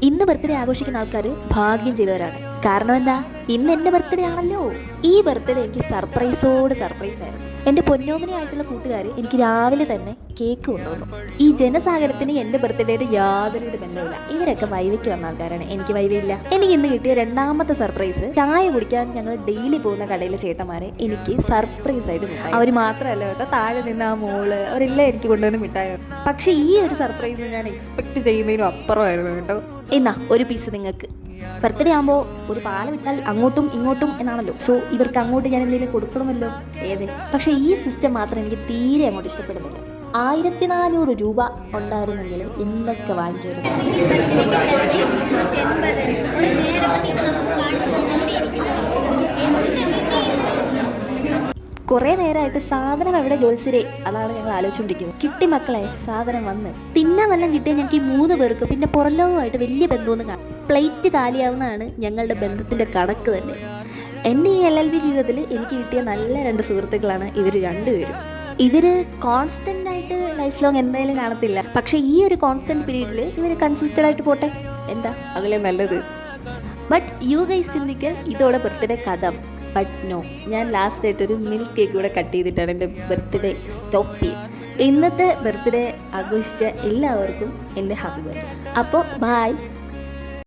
ഇന്ന് ബർത്ത്ഡേ ആഘോഷിക്കുന്ന ആൾക്കാർ ഭാഗ്യം ചെയ്തവരാണ്. കാരണം എന്താ, ഇന്ന് എൻ്റെ ബർത്ത്ഡേ ആണല്ലോ. ഈ ബർത്ത്ഡേ എനിക്ക് സർപ്രൈസ് ആയിരുന്നു. എൻ്റെ പൊന്നോമനയായിട്ടുള്ള കൂട്ടുകാർ എനിക്ക് രാവിലെ തന്നെ കേക്ക് കൊണ്ടുവന്നു. ഈ ജനസാഗരത്തിന് എൻ്റെ ബർത്ത്ഡേയുടെ യാതൊരുവിധ ബന്ധമില്ല. ഇവരൊക്കെ വൈവയ്ക്ക് വന്ന ആൾക്കാരാണ്, എനിക്ക് വൈവയില്ല. എനിക്ക് ഇന്ന് കിട്ടിയ രണ്ടാമത്തെ സർപ്രൈസ്, ചായ കുടിക്കാൻ ഞങ്ങൾ ഡെയിലി പോകുന്ന കടയിലെ ചേട്ടന്മാരെ എനിക്ക് സർപ്രൈസ് ആയിട്ട് മിഠായി. അവർ മാത്രമല്ല കേട്ടോ, താഴെ നിന്ന് ആ മോള് അവരെല്ലാം എനിക്ക് കൊണ്ടുവന്ന് മിഠായി. പക്ഷേ ഈ ഒരു സർപ്രൈസ് ഞാൻ എക്സ്പെക്ട് ചെയ്യുന്നതിനും അപ്പുറമായിരുന്നു കേട്ടോ. എന്നാ ഒരു പീസ് നിങ്ങൾക്ക്. ബർത്ത്ഡേ ആകുമ്പോൾ ഒരു പാല വിട്ടാൽ അങ്ങോട്ടും ഇങ്ങോട്ടും എന്നാണല്ലോ. സോ ഇവർക്ക് അങ്ങോട്ട് ഞാൻ എന്തെങ്കിലും കൊടുക്കണമല്ലോ. പക്ഷേ ഈ സിസ്റ്റം മാത്രം എനിക്ക് തീരെ അങ്ങോട്ട് ഇഷ്ടപ്പെടുന്നില്ല. 1400 രൂപ ഉണ്ടായിരുന്നെങ്കിലും എന്തൊക്കെ വാങ്ങിക്കരുത്. കുറേ നേരമായിട്ട് സാധനം എവിടെ ജോത്സ്യരെ, അതാണ് ഞങ്ങൾ ആലോചിച്ചുകൊണ്ടിരിക്കുന്നത്. കിട്ടി മക്കളെ, സാധനം വന്ന്. തിന്നാൻ വല്ലതും കിട്ടിയാൽ ഞങ്ങൾക്ക് ഈ 3 പേർക്ക് പിന്നെ പുറലോകമായിട്ട് വലിയ ബന്ധമൊന്നും കാണും. പ്ലേറ്റ് കാലിയാവുന്നതാണ് ഞങ്ങളുടെ ബന്ധത്തിൻ്റെ കണക്ക് തന്നെ. എൻ്റെ ഈ LLB ജീവിതത്തിൽ എനിക്ക് കിട്ടിയ നല്ല 2 സുഹൃത്തുക്കളാണ് ഇവർ രണ്ടുപേരും. ഇവർ കോൺസ്റ്റൻ്റ് ആയിട്ട് ലൈഫ് ലോങ് എന്തായാലും കാണത്തില്ല. പക്ഷേ ഈ ഒരു കോൺസ്റ്റൻറ്റ് പീരീഡിൽ ഇവർ കൺസിസ്റ്റൻ്റ് ആയിട്ട് പോട്ടെ, എന്താ അതിലെ നല്ലത്. ബട്ട് യു ഗൈസ് ചിന്തിക്കൽ ഇതോടെ ബർത്ത്ഡേ കഥ. ബട്ട് നോ, ഞാൻ ലാസ്റ്റ് ആയിട്ട് ഒരു മിൽക്ക് കേക്ക് കൂടെ കട്ട് ചെയ്തിട്ടാണ് എൻ്റെ ബർത്ത്ഡേ സ്റ്റോപ്പ് ചെയ്യുന്നത്. ഇന്നത്തെ ബർത്ത്ഡേ ആഘോഷിച്ച എല്ലാവർക്കും എൻ്റെ ഹാപ്പി ബർത്ത്ഡേ. അപ്പോൾ ബായ്.